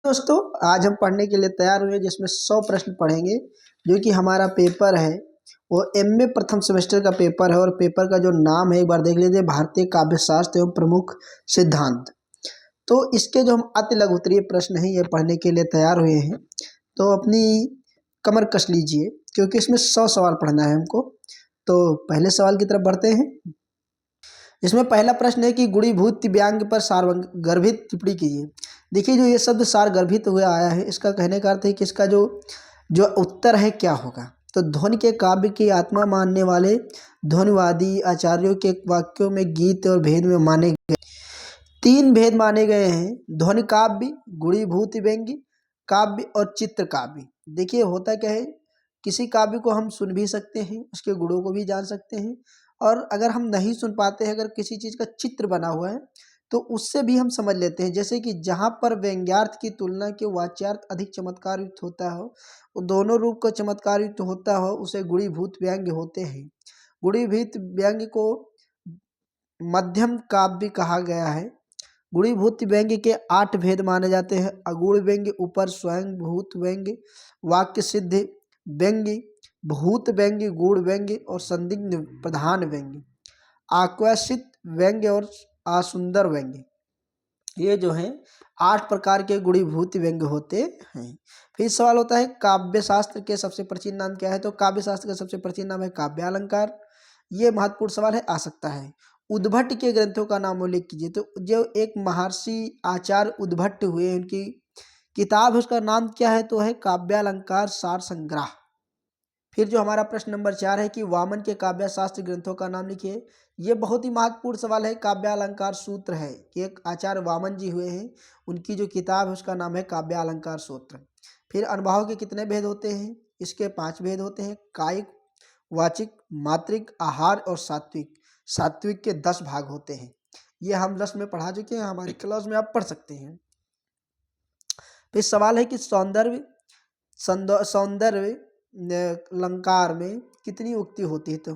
दोस्तों, आज हम पढ़ने के लिए तैयार हुए जिसमें 100 प्रश्न पढ़ेंगे। जो कि हमारा पेपर है वो एमए प्रथम सेमेस्टर का पेपर है और पेपर का जो नाम है एक बार देख लीजिए, भारतीय काव्य शास्त्र एवं प्रमुख सिद्धांत। तो इसके जो हम अति लघु उत्तरीय प्रश्न हैं ये पढ़ने के लिए तैयार हुए हैं। तो अपनी कमर कस लीजिए क्योंकि इसमें 100 सवाल पढ़ना है हमको। तो पहले सवाल की तरफ बढ़ते हैं। इसमें पहला प्रश्न है कि गुणीभूत व्यंग्य पर सारगर्भित टिप्पणी कीजिए। देखिए, जो ये शब्द सारगर्भित हुए आया है, इसका कहने का अर्थ है कि इसका जो जो उत्तर है क्या होगा। तो ध्वनि के काव्य की आत्मा मानने वाले ध्वनिवादी आचार्यों के वाक्यों में गीत और भेद में माने गए 3 भेद माने गए हैं: ध्वनि काव्य, गुणीभूत व्यंग्य काव्य और चित्र काव्य। देखिए, होता क्या है, किसी काव्य को हम सुन भी सकते हैं, उसके गुणों को भी जान सकते हैं, और अगर हम नहीं सुन पाते हैं, अगर किसी चीज़ का चित्र बना हुआ है तो उससे भी हम समझ लेते हैं। जैसे कि जहाँ पर व्यंग्यार्थ की तुलना के वाच्यार्थ अधिक चमत्कार युक्त होता हो, वो दोनों रूप का चमत्कार युक्त होता हो, उसे गुणीभूत व्यंग्य होते हैं। गुणीभूत व्यंग्य को मध्यम काव्य कहा गया है। गुणीभूत व्यंग्य के 8 भेद माने जाते हैं: अगुण व्यंग्य, उपर स्वयं भूत व्यंग्य, वाक्य सिद्ध व्यंग्य, भूत व्यंग्य, गूढ़ व्यंग्य और संदिग्ध प्रधान व्यंग्य, आक्वासित व्यंग्य और आसुंदर व्यंग्य। ये जो है 8 प्रकार के गुणीभूत व्यंग्य होते हैं। फिर सवाल होता है, काव्य शास्त्र के सबसे प्राचीन नाम क्या है। तो काव्य शास्त्र का सबसे प्राचीन नाम है काव्यालंकार। ये महत्वपूर्ण सवाल है, आ सकता है। उद्भट के ग्रंथों का नाम उल्लेख कीजिए। तो जो एक महर्षि आचार्य उद्भट हुए, उनकी किताब है, उसका नाम क्या है। तो है काव्यालंकार सार संग्रह। फिर जो हमारा प्रश्न नंबर 4 है कि वामन के काव्य शास्त्र ग्रंथों का नाम लिखिए। ये बहुत ही महत्वपूर्ण सवाल है। काव्यालंकार सूत्र है कि एक आचार्य वामन जी हुए हैं, उनकी जो किताब है उसका नाम है काव्यालंकार सूत्र। फिर अनुभाव के कितने भेद होते हैं। इसके 5 भेद होते हैं: कायिक, वाचिक, मात्रिक, आहार और सात्विक। सात्विक के 10 भाग होते हैं। ये हम रस में पढ़ा चुके हैं, हमारी क्लास में आप पढ़ सकते हैं। फिर सवाल है कि सौंदर्य अलंकार में कितनी उक्ति होती है। तो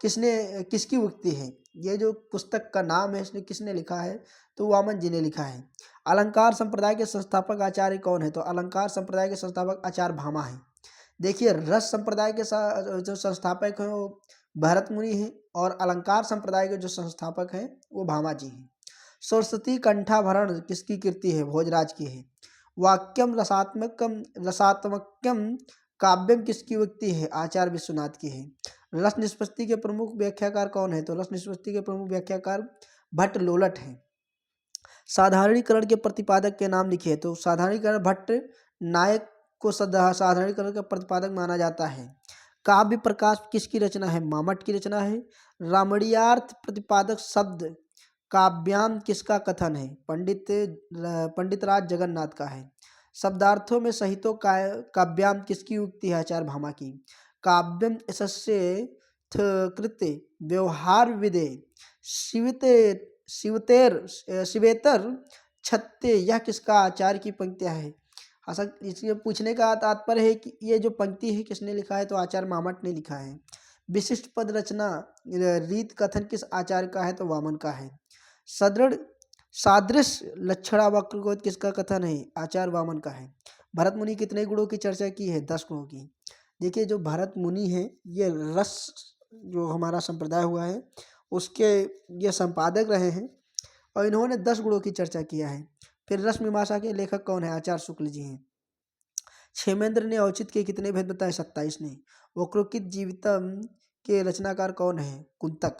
किसकी उक्ति है। ये जो पुस्तक का नाम है इसने किसने लिखा है। तो वामन जी ने लिखा है। अलंकार संप्रदाय के संस्थापक आचार्य कौन है। तो अलंकार संप्रदाय के संस्थापक आचार्य भामा है। देखिए, रस संप्रदाय के जो संस्थापक हैं वो भरत मुनि हैं, और अलंकार संप्रदाय के जो संस्थापक हैं वो भामा जी हैं। सरस्वती कंठाभरण किसकी कृति है। भोजराज की है। वाक्यम रसात्मकम काव्यम किसकी उक्ति है। आचार्य विश्वनाथ की है। रस निष्पत्ति के प्रमुख व्याख्याकार कौन है। तो रस निष्पत्ति के प्रमुख व्याख्याकार भट्ट लोलट हैं। साधारणीकरण के प्रतिपादक के नाम लिखिए। तो साधारणीकरण भट्ट नायक को साधारणीकरण का प्रतिपादक माना जाता है। काव्य प्रकाश किसकी रचना है। मामट की रचना है। रामणीयार्थ प्रतिपादक शब्द काव्याम किसका कथन है। पंडितराज जगन्नाथ का है। शब्दार्थों में सहितो काव्याम किसकी उक्ति है। आचार्य भामा की। काव्यम यशस्य कृत्य व्यवहार विदे शिवेतर छत्ते, यह किसका आचार्य की पंक्तियां है। ऐसा इसलिए पूछने का तात्पर्य है कि ये जो पंक्ति है किसने लिखा है। तो आचार्य मामट ने लिखा है। विशिष्ट पद रचना रीत कथन किस आचार्य का है। तो वामन का है। सदृढ़ सादृश्य लक्षणावक्र किसका कथन है। आचार्य वामन का है। भरत मुनि कितने गुणों की चर्चा की है। 10 गुणों की। देखिए, जो भरत मुनि है ये रस जो हमारा संप्रदाय हुआ है उसके ये संपादक रहे हैं, और इन्होंने 10 गुणों की चर्चा किया है। फिर रस मीमांसा के लेखक कौन है। आचार्य शुक्ल जी हैं। क्षेमेंद्र ने औचित्य के कितने भेद बताए। 27 ने। वक्रोक्ति जीवितम के रचनाकार कौन है। कुंतक।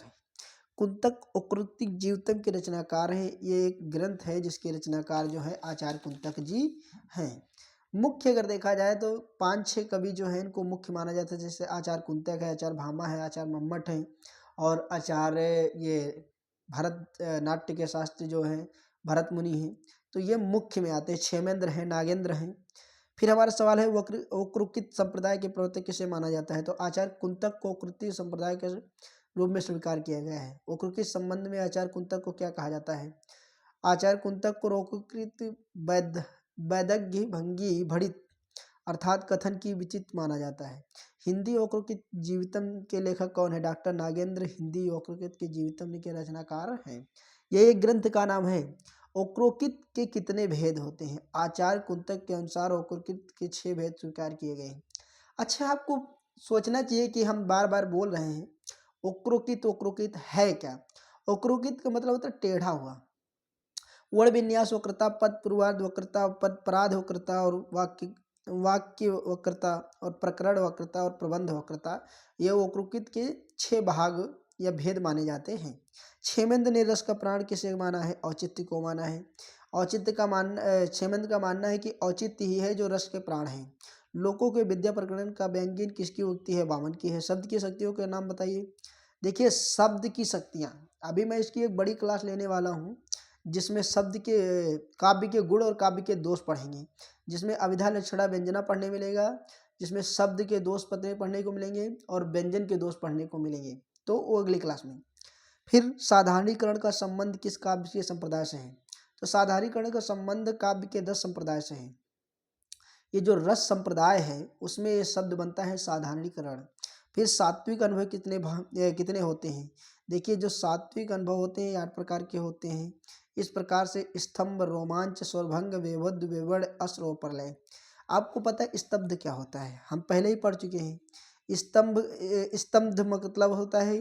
कुंतक औकृतिक जीवितम के रचनाकार हैं। ये एक ग्रंथ है जिसके रचनाकार जो है आचार्य कुंतक जी हैं। मुख्य अगर देखा जाए तो 5-6 कवि जो हैं इनको मुख्य माना जाता है, जैसे आचार्य कुंतक है, आचार्य भामा है, आचार्य मम्मट है, और आचार्य ये भरत नाट्य के शास्त्री जो हैं भरत मुनि हैं। तो ये मुख्य में आते हैं। क्षेमेंद्र हैं, नागेंद्र हैं। फिर हमारा सवाल है, वक्रोक्ति संप्रदाय के प्रवर्तक किसे माना जाता है। तो आचार्य कुंतक को वक्रोक्ति संप्रदाय के रूप में स्वीकार किया गया है। वक्रोक्ति संबंध में आचार्य कुंतक को क्या कहा जाता है। आचार्य कुंतक को वक्रोक्ति वैदग्ध्य भंगी भड़ित अर्थात कथन की विचित माना जाता है। हिंदी वक्रोक्ति जीवितम के लेखक कौन है। डॉक्टर नागेंद्र हिंदी वक्रोक्ति के जीवितम के रचनाकार हैं। यह एक ग्रंथ का नाम है। ओक्रोकित के कितने भेद होते हैं? आचार्य कुंतक के अनुसार ओक्रोकित के 6 भेद स्वीकार किए गए हैं। अच्छा, आपको सोचना चाहिए कि हम बार बार बोल रहे हैं ओक्रोकित, ओक्रोकित है क्या? ओक्रोकित का मतलब होता है टेढ़ा हुआ। वर्ण विन्यास वक्रता, पद पूर्वार्ध वक्रता, पद पराध वक्रता और वाक्य वाक्य वक्रता और प्रकरण वक्रता और प्रबंध वक्रता, ये ओक्रोकित के 6 भाग या भेद माने जाते हैं। क्षेमेंद्र ने रस का प्राण किसे माना है? औचित्य को माना है। क्षेमेंद्र का मानना है कि औचित्य ही है जो रस के प्राण है। लोकों के विद्या प्रकरण का व्यंग्य किसकी उक्ति है? वामन की है। शब्द की शक्तियों के नाम बताइए। देखिए, शब्द की शक्तियाँ, अभी मैं इसकी एक बड़ी क्लास लेने वाला हूँ जिसमें शब्द के काव्य के गुण और काव्य के दोष पढ़ेंगे, जिसमें अभिधा लक्षणा व्यंजना पढ़ने मिलेगा, जिसमें शब्द के दोष पते पढ़ने को मिलेंगे और व्यंजन के दोष पढ़ने को मिलेंगे, तो वो अगली क्लास में। फिर साधारणीकरण का संबंध किस काव्य के संप्रदाय से है? तो साधारणीकरण का संबंध काव्य के 10 संप्रदाय से है। ये जो रस संप्रदाय है उसमें ये शब्द बनता है साधारणीकरण। फिर सात्विक अनुभव कितने होते हैं? देखिए, जो सात्विक अनुभव होते हैं 8 प्रकार के होते हैं। इस प्रकार से स्तंभ, रोमांच, स्वरभंग, वेवद, वेवड़, अस्र और प्रलय। आपको पता है स्तब्ध क्या होता है? हम पहले ही पढ़ चुके हैं। स्तंभ मतलब होता है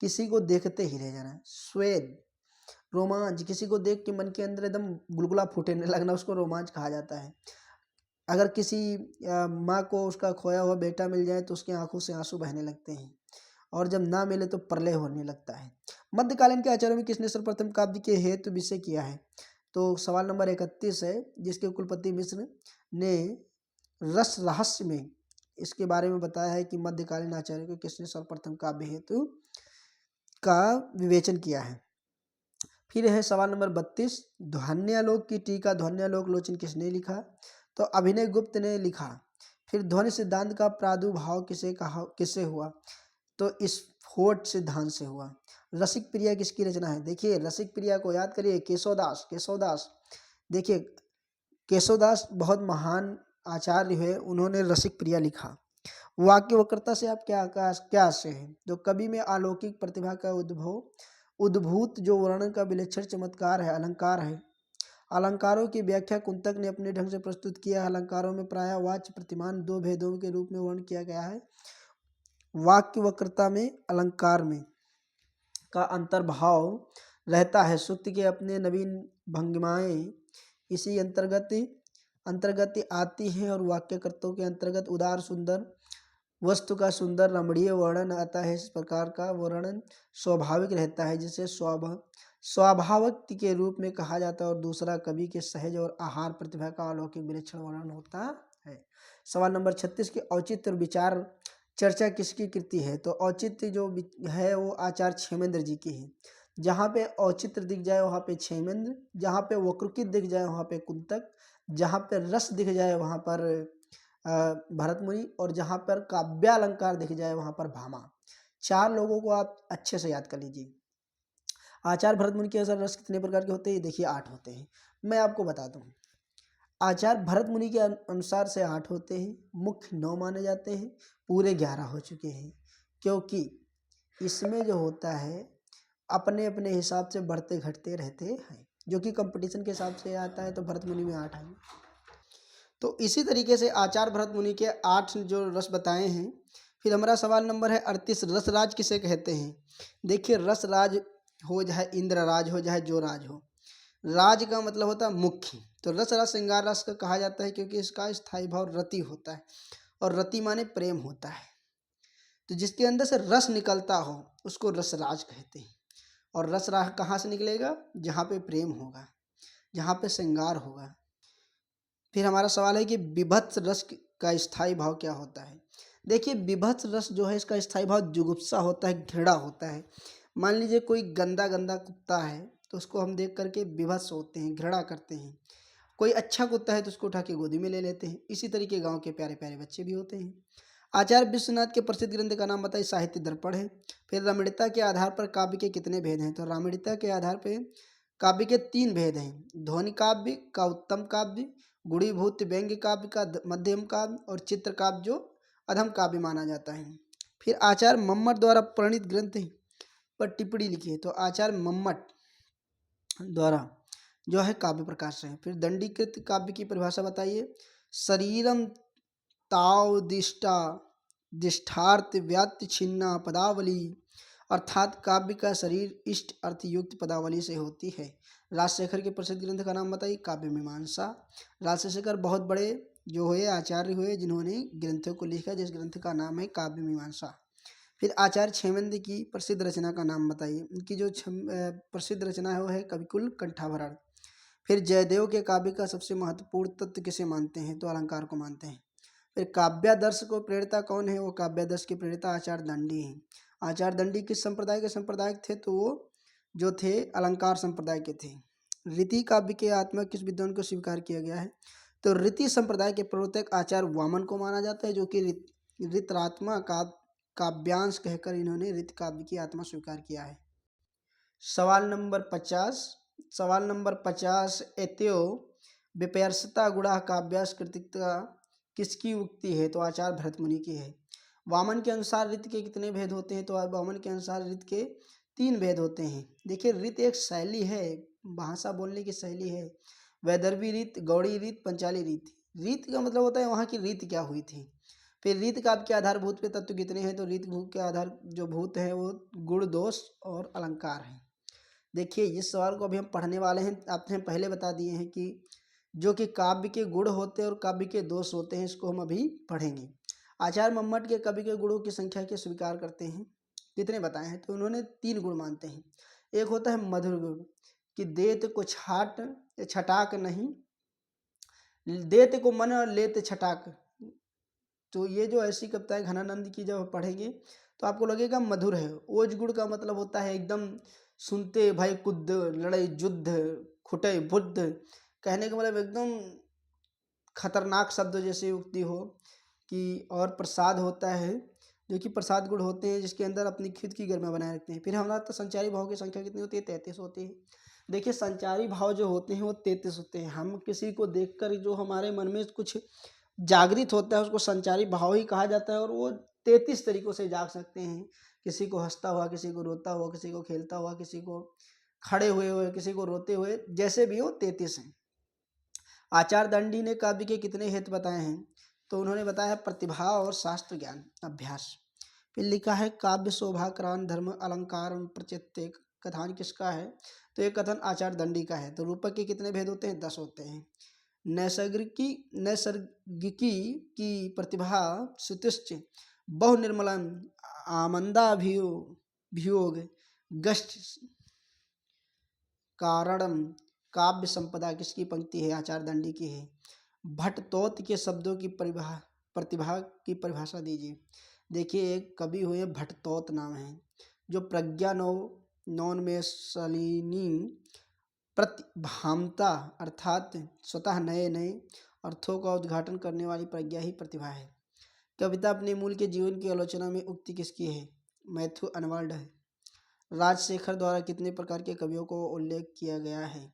किसी को देखते ही रह जाना। स्वेद, रोमांच, किसी को देख के मन के अंदर एकदम गुलगुला फूटने लगना, उसको रोमांच कहा जाता है। अगर किसी माँ को उसका खोया हुआ बेटा मिल जाए तो उसकी आंखों से आंसू बहने लगते हैं, और जब ना मिले तो प्रलय होने लगता है। मध्यकालीन के आचार्यों में किसने सर्वप्रथम काव्य के हेतु विषय किया है? तो सवाल नंबर 31 है, जिसके कुलपति मिश्र ने रस रहस्य में इसके बारे में बताया है कि मध्यकालीन आचार्य को किसने सर्वप्रथम काव्य हेतु का विवेचन किया है। फिर है सवाल नंबर 32, ध्वन्यालोक की टीका ध्वन्यालोक लोचन किसने लिखा? तो अभिनय गुप्त ने लिखा। फिर ध्वनि सिद्धांत का प्रादुर्भाव किससे हुआ? तो स्फोट सिद्धांत से हुआ। रसिक प्रिया किसकी रचना है? देखिए, रसिक प्रिया को याद करिए, केशवदास। देखिए, केशवदास बहुत महान आचार्य है, उन्होंने रसिक प्रिया लिखा। वाक्य वक्रता से आप क्या आशय है? तो कवि में अलौकिक प्रतिभा का उद्भूत जो वर्णन का विलक्षण चमत्कार है, अलंकार है। अलंकारों की व्याख्या कुंतक ने अपने ढंग से प्रस्तुत किया है। अलंकारों में प्रायः वाच्य प्रतिमान 2 भेदों के रूप में वर्णन किया गया है। वाक्य वक्रता में अलंकार में का अंतर्भाव रहता है। सूक्त के अपने नवीन भंगिमाएं इसी अंतर्गत आती हैं और वाक्यकर्ताओं के अंतर्गत उदार सुंदर वस्तु का सुंदर रमणीय वर्णन आता है। इस प्रकार का वर्णन स्वाभाविक रहता है, जिसे स्वाभाविक के रूप में कहा जाता है, और दूसरा कवि के सहज और आहार प्रतिभा का अलौकिक विलक्षण वर्णन होता है। सवाल नंबर 36 के औचित्य और विचार चर्चा किसकी कृति है? तो औचित्य जो है वो आचार्य क्षेमेंद्र जी की है। जहाँ पे औचित्य दिख जाए वहाँ पे क्षेमेंद्र, जहाँ पे वक्रुकित दिख जाए वहाँ पे कुंतक, जहाँ पे रस दिख जाए वहाँ पर भरत मुनि, और जहाँ पर काव्यालंकार दिख जाए वहाँ पर भामा। 4 लोगों को आप अच्छे से याद कर लीजिए। आचार्य भरत मुनि के अनुसार रस कितने प्रकार के होते हैं? देखिए, 8 होते हैं। मैं आपको बता दूं, आचार्य भरत मुनि के अनुसार से 8 होते हैं, मुख्य 9 माने जाते हैं, पूरे 11 हो चुके हैं, क्योंकि इसमें जो होता है अपने अपने हिसाब से बढ़ते घटते रहते हैं, जो कि कंपटीशन के हिसाब से आता है। तो भरत मुनि में 8 आएंगे। तो इसी तरीके से आचार्य भरत मुनि के 8 जो रस बताए हैं। फिर हमारा सवाल नंबर है 38, रसराज किसे कहते हैं? देखिए, रसराज हो चाहे इंद्र राज हो चाहे जो राज हो, राज का मतलब होता है मुख्य। तो रस रस श्रृंगार रस का कहा जाता है क्योंकि इसका स्थायी भाव रति होता है, और रति माने प्रेम होता है। तो जिसके अंदर से रस निकलता हो उसको रसराज कहते हैं। और रसराज कहाँ से निकलेगा? जहाँ पे प्रेम होगा, जहाँ पे श्रृंगार होगा। फिर हमारा सवाल है कि विभत्स रस का स्थायी भाव क्या होता है? देखिए, विभत्स रस जो है इसका स्थायी भाव जुगुप्सा होता है, घृणा होता है। मान लीजिए कोई गंदा गंदा कुत्ता है तो उसको हम देख करके विभत्स होते हैं, घृणा करते हैं। कोई अच्छा कुत्ता है तो उसको उठा के गोदी में ले लेते हैं। इसी तरीके गांव के प्यारे प्यारे बच्चे भी होते हैं। आचार्य विश्वनाथ के प्रसिद्ध ग्रंथ का नाम बताइए। साहित्य दर्पण है। फिर रमणीयता के आधार पर काव्य के कितने भेद हैं? तो रमणीयता के आधार पर काव्य के 3 भेद हैं। ध्वनि काव्य का उत्तम काव्य, गुणीभूत व्यंग्य काव्य का मध्यम काव्य, और चित्र काव्य जो अधम काव्य माना जाता है। फिर आचार्य मम्मट द्वारा प्रणीत ग्रंथ पर टिप्पणी लिखी है। तो आचार्य मम्मट द्वारा जो है काव्य प्रकाश है। फिर दंडीकृत काव्य की परिभाषा बताइए। शरीरम तावदिष्टा दिष्टार्थ व्यात्य छिन्ना पदावली, अर्थात काव्य का शरीर इष्ट अर्थ युक्त पदावली से होती है। राजशेखर के प्रसिद्ध ग्रंथ का नाम बताइए। काव्य मीमांसा। राजशेखर बहुत बड़े जो हुए आचार्य हुए जिन्होंने ग्रंथों को लिखा, जिस ग्रंथ का नाम है काव्य मीमांसा। फिर आचार्य क्षेमेंद्र की प्रसिद्ध रचना का नाम बताइए। उनकी जो प्रसिद्ध रचना है वो है कविकुल कंठाभरण। फिर जयदेव के काव्य का सबसे महत्वपूर्ण तत्व किसे मानते हैं, तो अलंकार को मानते हैं। फिर काव्यादर्श को प्रेरिता कौन है, वो काव्यादर्श के प्रेरिता आचार्य दंडी हैं। आचार्य दंडी किस संप्रदाय के संप्रदायक थे, तो वो जो थे अलंकार संप्रदाय के थे। रीति काव्य के आत्मा किस विद्वान को स्वीकार किया गया है, तो रीति संप्रदाय के प्रवर्तक आचार्य वामन को माना जाता है, जो कि ऋत्रात्मा काव्यांश कहकर इन्होंने ऋत काव्य की आत्मा स्वीकार किया है। सवाल नंबर 50 एत्यो विपर्यसता गुणा काव्यास कृतिका किसकी उक्ति है, तो आचार्य भरत मुनि की है। वामन के अनुसार ऋत के कितने भेद होते हैं, तो वामन के अनुसार ऋत के 3 भेद होते हैं। देखिए ऋत एक शैली है, भाषा बोलने की शैली है। वैदर्भी रीत, गौड़ी रीत, पंचाली रीत। रीत का मतलब होता है वहाँ की रीत क्या हुई थी। फिर रीत काव्य के आधारभूत पे तत्व कितने हैं, तो रीत के आधार जो भूत है वो गुण, दोष और अलंकार हैं। देखिए इस सवाल को अभी हम पढ़ने वाले हैं। आपने पहले बता दिए हैं कि जो कि काव्य के गुण होते हैं और काव्य के दोष होते हैं, इसको हम अभी पढ़ेंगे। आचार्य मम्मट के काव्य के गुणों की संख्या के स्वीकार करते हैं, कितने बताए हैं, तो उन्होंने 3 गुण मानते हैं। एक होता है मधुर गुण, कि देत को छटाक नहीं, देत को मन और लेत छटाक। तो ये जो ऐसी कविताएं घनानंद की जब पढ़ेंगे तो आपको लगेगा मधुर है। ओज गुण का मतलब होता है एकदम सुनते भय कुद्ध, लड़े युद्ध, खुटे बुद्ध। कहने का मतलब एकदम खतरनाक शब्द जैसे उक्ति हो कि, और प्रसाद होता है जो कि प्रसाद गुण होते हैं जिसके अंदर अपनी खुद की गरिमा बनाए रखते हैं। फिर हमारा तो संचारी भाव की संख्या कितनी होती है, 33 होती है। देखिए संचारी भाव जो होते हैं वो 33 होते हैं। हम किसी को देखकर जो हमारे मन में कुछ जागृत होता है उसको संचारी भाव ही कहा जाता है, और वो 33 तरीकों से जाग सकते हैं। किसी को हंसता हुआ, किसी को रोता हुआ, किसी को खेलता हुआ, किसी को खड़े हुए, किसी को रोते हुए, जैसे भी हो 33 हैं। आचार्य दंडी ने काव्य के कितने हेतु बताए हैं, तो उन्होंने बताया प्रतिभा और शास्त्र ज्ञान अभ्यास। फिर लिखा है काव्य शोभा क्रांत धर्म अलंकार प्रचित्ते कथान किसका है, तो ये कथन आचार्य दंडी का है। तो रूपक के कितने भेद होते हैं, 10 होते हैं। नैसर्गिकी की प्रतिभा सुतिश्च बहु निर्मलन आमंदाभियोग गश्च कारणम। काव्य संपदा किसकी पंक्ति है, आचार्य दंडी की है। भट्टतोत के शब्दों की प्रतिभा की परिभाषा दीजिए। देखिए एक कवि हुए भट्टतोत नाम है, जो प्रज्ञा नौन में सलीनी प्रतिभामता अर्थात स्वतः नए नए अर्थों का उद्घाटन करने वाली प्रज्ञा ही प्रतिभा है। कविता अपने मूल के जीवन की आलोचना में उक्ति किसकी है, मैथ्यू अनवर्ड है। राजशेखर द्वारा कितने प्रकार के कवियों को उल्लेख किया गया है,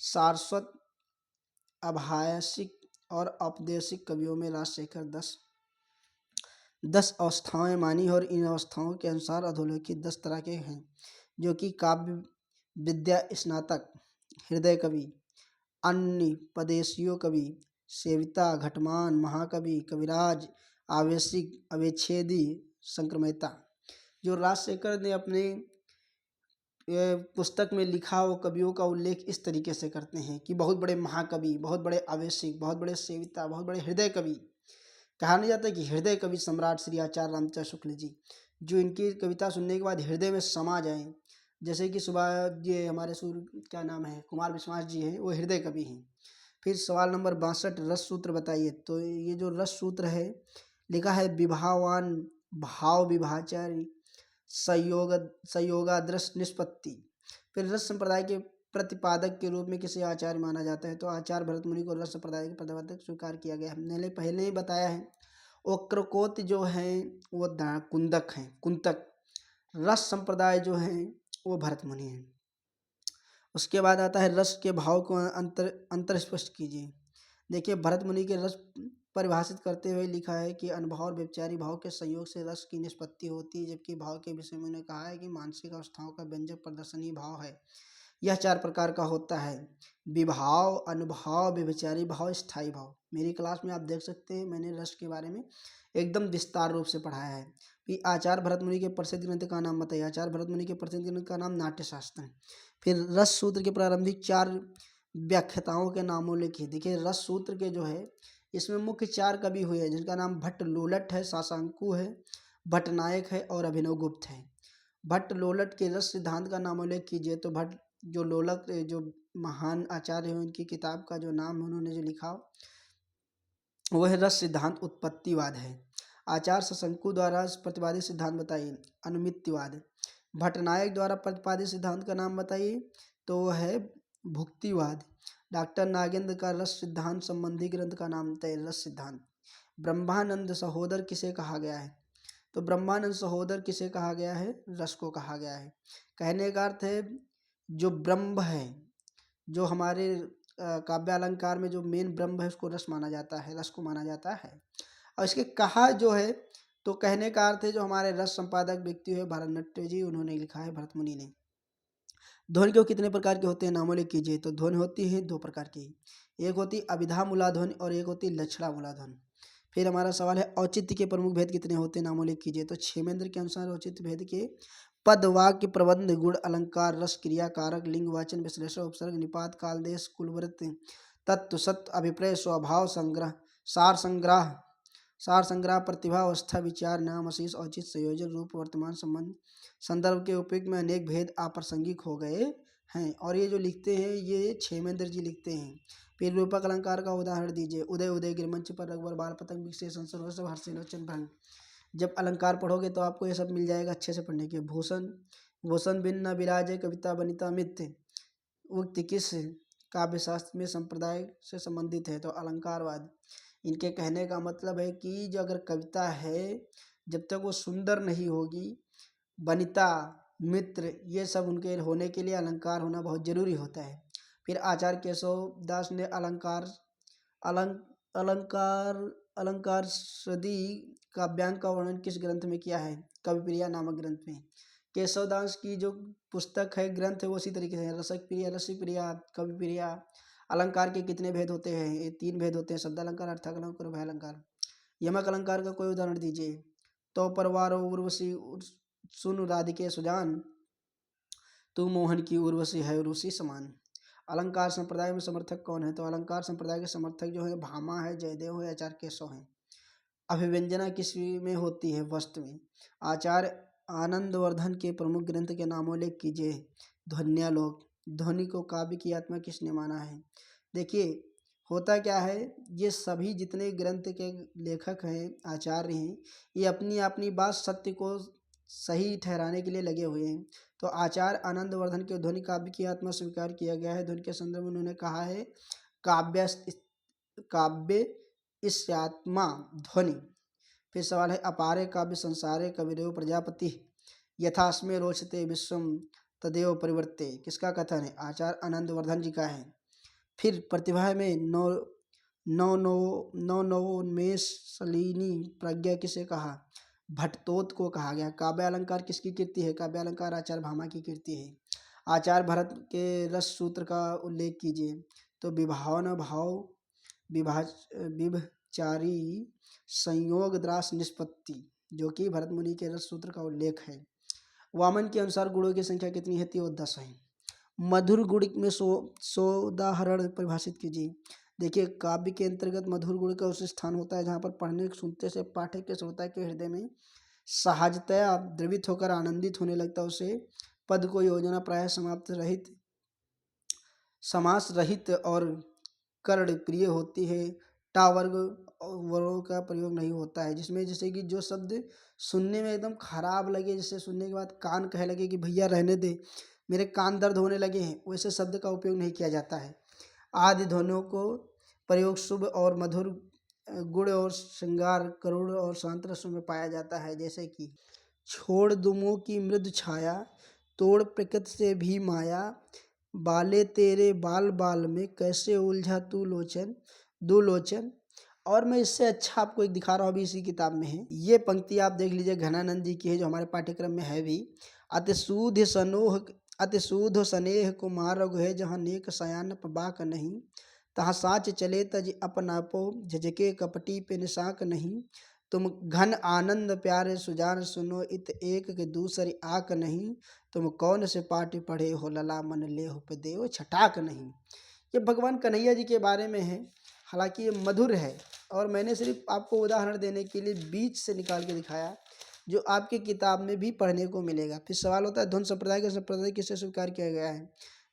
सारस्वत, आभासिक और औपदेशिक कवियों में राजशेखर 10 अवस्थाएं मानी, और इन अवस्थाओं के अनुसार अधोलेखित 10 तरह के हैं, जो कि काव्य विद्या स्नातक, हृदय कवि, अन्य पदेशियो कवि, सेविता, घटमान, महाकवि, कविराज, आवेशिक, अवेच्छेदी, संक्रमयता। जो राजशेखर ने अपने पुस्तक में लिखा वो कवियों का उल्लेख इस तरीके से करते हैं कि बहुत बड़े महाकवि, बहुत बड़े आवेशिक, बहुत बड़े सेविता, बहुत बड़े हृदय कवि। कहा नहीं जाता कि हृदय कवि सम्राट श्री आचार्य रामचंद्र शुक्ल जी, जो इनकी कविता सुनने के बाद हृदय में समा जाए। जैसे कि सुबह ये हमारे सूर्य क्या नाम है, कुमार विश्वास जी हैं, वो हृदय कवि हैं। फिर सवाल नंबर 62 रस सूत्र बताइए। तो ये जो रस सूत्र है लिखा है विभावान भाव विभाचारी संयोगादृश निष्पत्ति। फिर रस संप्रदाय के प्रतिपादक के रूप में किसे आचार्य माना जाता है, तो आचार्य भरत मुनि को रस संप्रदाय के प्रतिपादक स्वीकार किया गया है। मैंने पहले ही बताया है वक्रकोट जो है वो कुंदक हैं, कुंतक। रस संप्रदाय जो है वो भरत मुनि हैं। उसके बाद आता है रस के भाव को अंतर स्पष्ट कीजिए। देखिए भरत मुनि के रस परिभाषित करते हुए लिखा है कि अनुभव और व्यभिचारी भाव के संयोग से रस की निष्पत्ति होती है, जबकि भाव के विषय में उन्होंने कहा है कि मानसिक अवस्थाओं का व्यंजक प्रदर्शनीय भाव है। यह 4 प्रकार का होता है: विभाव, अनुभाव, व्यभिचारी भाव, स्थायी भाव। मेरी क्लास में आप देख सकते हैं मैंने रस के बारे में एकदम विस्तार रूप से पढ़ाया है कि आचार्य भरत मुनि के प्रसिद्ध ग्रंथ का नाम बताइए। आचार्य भरत मुनि के प्रसिद्ध ग्रंथ का नाम नाट्यशास्त्र है। फिर रस सूत्र के प्रारंभिक 4 व्याख्याताओं के नामों लिखिए। देखिए रस सूत्र के जो है इसमें मुख्य 4 कवि हुए हैं जिनका नाम भट्ट लोलट है, साशंकु है, भट्टनायक है और अभिनव गुप्त है। भट्ट लोलट के रस सिद्धांत का नाम उल्लेख कीजिए। तो भट्ट जो लोलक जो महान आचार्य हैं उनकी किताब का जो नाम है उन्होंने जो लिखा वह रस सिद्धांत उत्पत्तिवाद है। आचार्य शशंकु द्वारा प्रतिपादित सिद्धांत बताइए। अनुमितिवाद। भट्टनायक द्वारा प्रतिपादित सिद्धांत का नाम बताइए। तो वह है भुक्तिवाद। डॉक्टर नागेंद्र का रस सिद्धांत संबंधी ग्रंथ का नाम बताइए। रस सिद्धांत। ब्रह्मानंद सहोदर किसे कहा गया है? तो ब्रह्मानंद सहोदर किसे कहा गया है? रस को कहा गया है। कहने का अर्थ है जो ब्रह्म है, जो हमारे काव्य अलंकार में जो मेन ब्रह्म है उसको रस माना जाता है, रस को माना जाता है। और इसके कहा जो है तो कहने का अर्थ है जो हमारे रस संपादक व्यक्ति है भरतनाट्य जी, उन्होंने लिखा है, भरत मुनि ने। ध्वनि को कितने प्रकार के होते हैं नामों लिख कीजिए। तो ध्वनि होती है 2 प्रकार की, एक होती अभिधा मूला ध्वनि और एक होती लक्षणा मूला ध्वनि। फिर हमारा सवाल है औचित्य के प्रमुख भेद कितने होते हैं नामों लिख कीजिए। तो क्षेमेंद्र के अनुसार औचित्य भेद के पद, वाक्य, प्रबंध, गुण, अलंकार, रस, क्रिया, कारक, लिंग, वाचन, विश्लेषण, उपसर्ग, निपात, काल, देश, कुलवृत्त, तत्व, सत्य, अभिप्राय, स्वभाव, संग्रह, सार संग्रह, प्रतिभा, अवस्था, विचार, नाम, अशीष, औचित्य, संयोजन, रूप, वर्तमान, संबंध, संदर्भ के उपयोग में अनेक भेद अप्रासंगिक हो गए हैं। और ये जो लिखते हैं ये क्षेमेंद्र जी लिखते हैं। फिर रूपक अलंकार का उदाहरण दीजिए। उदय, उदयगिरि, मंच पर, रघुवर, बाल, पतंग, विशेषण, सर्वस्व, हर्षलोचन, भंग। जब अलंकार पढ़ोगे तो आपको ये सब मिल जाएगा अच्छे से पढ़ने के। भूषण, भूषण बिन न विराजे, कविता बनिता मिथ्य। उक्त किस काव्य शास्त्र में संप्रदाय से संबंधित है? तो अलंकारवाद। इनके कहने का मतलब है कि जो अगर कविता है जब तक वो सुंदर नहीं होगी, बनिता, मित्र, ये सब उनके होने के लिए अलंकार होना बहुत जरूरी होता है। फिर आचार्य केशव दास ने अलंकार अलंकारषदि काव्यांग का वर्णन किस ग्रंथ में किया है? कविप्रिया नामक ग्रंथ में। केशव दास की जो पुस्तक है, ग्रंथ है, वो उसी तरीके से है। रसक प्रिया, रसिप्रिया, कविप्रिया। अलंकार के कितने भेद होते हैं? ये 3 भेद होते हैं: शब्दालंकार, अर्थालंकार, भयालंकार। यमक अलंकार का कोई उदाहरण दीजिए। तो परवारो उर्वशी सुन राधिके सुजान, तू मोहन की उर्वशी है उर्वशी समान। अलंकार संप्रदाय में समर्थक कौन है? तो अलंकार संप्रदाय के समर्थक जो है भामा है, जयदेव है, आचार्य केशव है। अभिव्यंजना किस में होती है? वस्तु में। आचार्य आनंदवर्धन के प्रमुख ग्रंथ के नाम उल्लेख कीजिए। ध्वन्यालोक। ध्वनि को काव्य की आत्मा किसने माना है? देखिए होता क्या है, ये सभी जितने ग्रंथ के लेखक हैं, आचार्य हैं, ये अपनी अपनी बात सत्य को सही ठहराने के लिए लगे हुए हैं। तो आचार्य आनंदवर्धन के ध्वनि काव्य की आत्मा स्वीकार किया गया है। ध्वनि के संदर्भ में उन्होंने कहा है काव्य इस्यात्मा ध्वनि। फिर सवाल है अपारे काव्य संसारे कविरेव प्रजापति यथास्मे रोचते विश्वम तदेव परिवर्ते, किसका कथन है? आचार्य आनंदवर्धन जी का है। फिर प्रतिभा में नवोन्मेष सलीनी प्रज्ञा किसे कहा? भट्टोत को कहा गया। काव्य अलंकार किसकी कीर्ति है? काव्य अलंकार आचार्य भामा की कीर्ति है। आचार्य भरत के रस सूत्र का उल्लेख कीजिए। तो विभावन भाव, विभचारी, संयोग, द्रास, निष्पत्ति, जो कि भरत मुनि के रस सूत्र का उल्लेख है। वामन के अनुसार गुणों की संख्या कितनी है? तो 10 है। मधुर गुण में सोदाहरण परिभाषित कीजिए। देखिए काव्य के अंतर्गत मधुर गुण का उस स्थान होता है जहाँ पर पढ़ने सुनते से पाठक के श्रोता के हृदय में सहजतया द्रवित होकर आनंदित होने लगता है। उसे पद को योजना प्राय समाप्त रहित, समास रहित और कर्ण प्रिय होती है। टा वर्ग वर्गों का प्रयोग नहीं होता है, जिसमें जैसे कि जो शब्द सुनने में एकदम खराब लगे, जैसे सुनने के बाद कान कहे लगे कि भैया रहने दे, मेरे कान दर्द होने लगे हैं, वैसे शब्द का उपयोग नहीं किया जाता है। आदि ध्वनियों को प्रयोग शुभ और मधुर गुण और श्रृंगार, करुण और शांत रसों में पाया जाता है। जैसे कि छोड़ दुमों की मृदु छाया, तोड़ प्रकृति से भी माया, बाले तेरे बाल बाल में, कैसे उलझा तू लोचन दो लोचन। और मैं इससे अच्छा आपको एक दिखा रहा हूँ, अभी इसी किताब में है। ये पंक्ति आप देख लीजिए, घनानंद जी की है, जो हमारे पाठ्यक्रम में है भी। अति सूध सनोह अति सूध स्नेह कुमार रघु जहाँ नेक सयान पबाक नहीं, तहाँ साच चले तज अपनापो झजके कपटी पे निशाक नहीं। तुम घन आनंद प्यारे सुजान सुनो इत एक के दूसरी आक नहीं। तुम कौन से पाठ पढ़े हो लला मन ले हो पे देव छटाक नहीं। ये भगवान कन्हैया जी के बारे में है, हालांकि ये मधुर है और मैंने सिर्फ आपको उदाहरण देने के लिए बीच से निकाल के दिखाया, जो आपकी किताब में भी पढ़ने को मिलेगा। फिर सवाल होता है ध्वन संप्रदाय का संप्रदाय किससे स्वीकार किया गया है,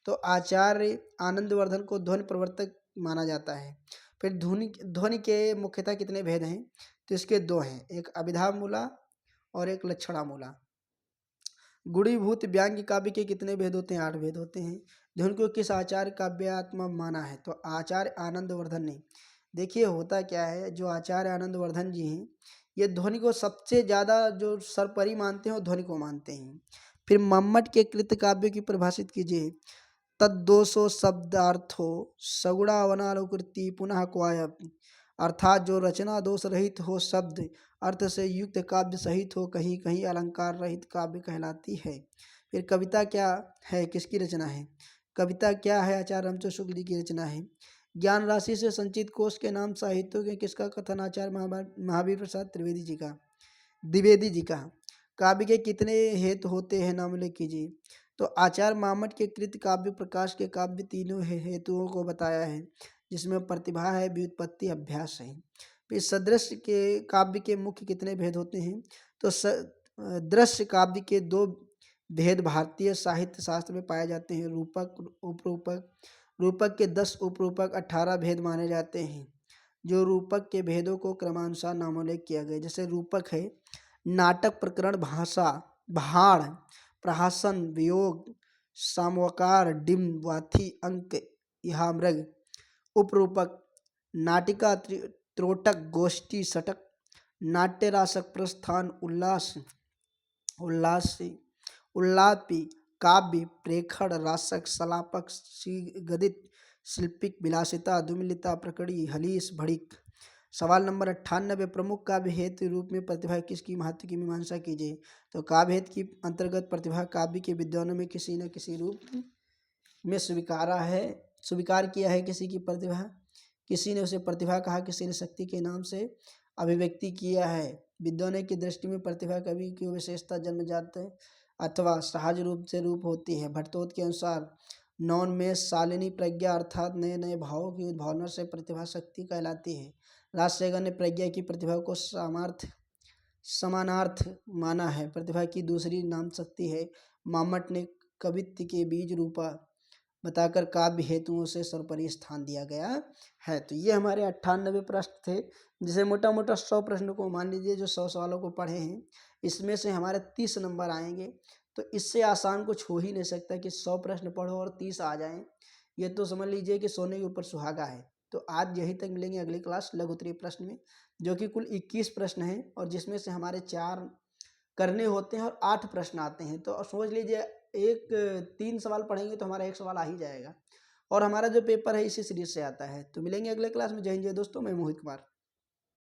तो आचार्य आनंदवर्धन को ध्वन प्रवर्तक माना जाता है। फिर ध्वनि के मुख्यतः कितने भेद हैं, तो इसके दो हैं, एक अभिधामूला और एक लक्षणामूला। गुणीभूत व्यंग्य काव्य के कितने भेद होते हैं, 8 भेद होते हैं। ध्वनि को किस आचार्य काव्यात्मा माना है, तो आचार्य आनंदवर्धन ने। देखिए होता क्या है, जो आचार्य आनंदवर्धन जी हैं ये ध्वनि को सबसे ज़्यादा जो सर्वोपरि मानते हैं वो ध्वनि को मानते हैं। फिर मम्मट के कृत काव्य की परिभाषित कीजिए। तद्दोषो शब्दार्थो सगुणावनानुकृति पुनः क्वाय, अर्थात जो रचना दोष रहित हो, शब्द अर्थ से युक्त काव्य सहित हो, कहीं कहीं अलंकार रहित काव्य कहलाती है। फिर कविता क्या है, किसकी रचना है, कविता क्या है, आचार्य रामचंद्र शुक्ल जी की रचना है। ज्ञान राशि से संचित कोश के नाम साहित्यों के किसका कथन, आचार्य महावीर प्रसाद द्विवेदी जी का। काव्य के कितने हेतु होते हैं, नाम उल्लेख कीजिए। तो आचार्य मामट के कृत काव्य प्रकाश के काव्य तीनों हेतुओं को बताया है, जिसमें प्रतिभा है, व्युत्पत्ति, अभ्यास है। फिर सदृश के काव्य के मुख्य कितने भेद होते हैं, तो दृश्य काव्य के 2 भेद भारतीय साहित्य शास्त्र में पाए जाते हैं, रूपक उपरूपक। रूपक के 10 उपरूपक 18 भेद माने जाते हैं। जो रूपक के भेदों को क्रमानुसार नामोल्लेख किया गया, जैसे रूपक है नाटक, प्रकरण, भाषा, भाण, प्रहसन, वियोग, सामवकार, डिम, वाथी, अंक, इहामृग। उपरूपक नाटिका, त्रोटक, गोष्ठी, षटक, नाट्य रासक, प्रस्थान, उल्लापी, काव्य, प्रेखण, रासक, सलापक, गदित, शिल्पिक, विलासिता, दुमिलिता, प्रकड़ी, हलीस, भड़िक। सवाल नंबर 98, प्रमुख काव्य हेतु रूप में प्रतिभा किसकी महत्व की मीमांसा कीजिए। तो काव्य हेतु की अंतर्गत प्रतिभा काव्य के विद्वानों में किसी न किसी रूप में स्वीकार किया है किसी की प्रतिभा। किसी ने उसे प्रतिभा कहा, किसी ने शक्ति के नाम से अभिव्यक्ति किया है। विद्वानों की दृष्टि में प्रतिभा कवि की विशेषता जन्मजात है अथवा सहज रूप से रूप होती है। भट्टोत के अनुसार नौन में शालिनी प्रज्ञा अर्थात नए नए भावों की उद्भावना से प्रतिभा शक्ति कहलाती है। राजशेखर ने प्रज्ञा की प्रतिभा को समानार्थ माना है, प्रतिभा की दूसरी नाम शक्ति है। मामट ने कवित्व के बीज रूपा बताकर काव्य हेतुओं से सर्वोपरि स्थान दिया गया है। तो ये हमारे 98 प्रश्न थे, जिसे मोटा मोटा 100 प्रश्न को मान लीजिए, जो 100 सवालों को पढ़े हैं इसमें से हमारे 30 नंबर आएंगे। तो इससे आसान कुछ हो ही नहीं सकता कि 100 प्रश्न पढ़ो और 30 आ जाएं। ये तो समझ लीजिए कि सोने के ऊपर सुहागा है। तो आज यहीं तक, मिलेंगे अगली क्लास लघु उत्तरीय प्रश्न में, जो कि कुल 21 प्रश्न हैं और जिसमें से हमारे 4 करने होते हैं और 8 प्रश्न आते हैं। तो सोच लीजिए 3 सवाल पढ़ेंगे तो हमारा 1 सवाल आ ही जाएगा। और हमारा जो पेपर है इसी सीरीज से आता है। तो मिलेंगे अगले क्लास में। जय हिंद, जय दोस्तों, मैं मोहित कुमार।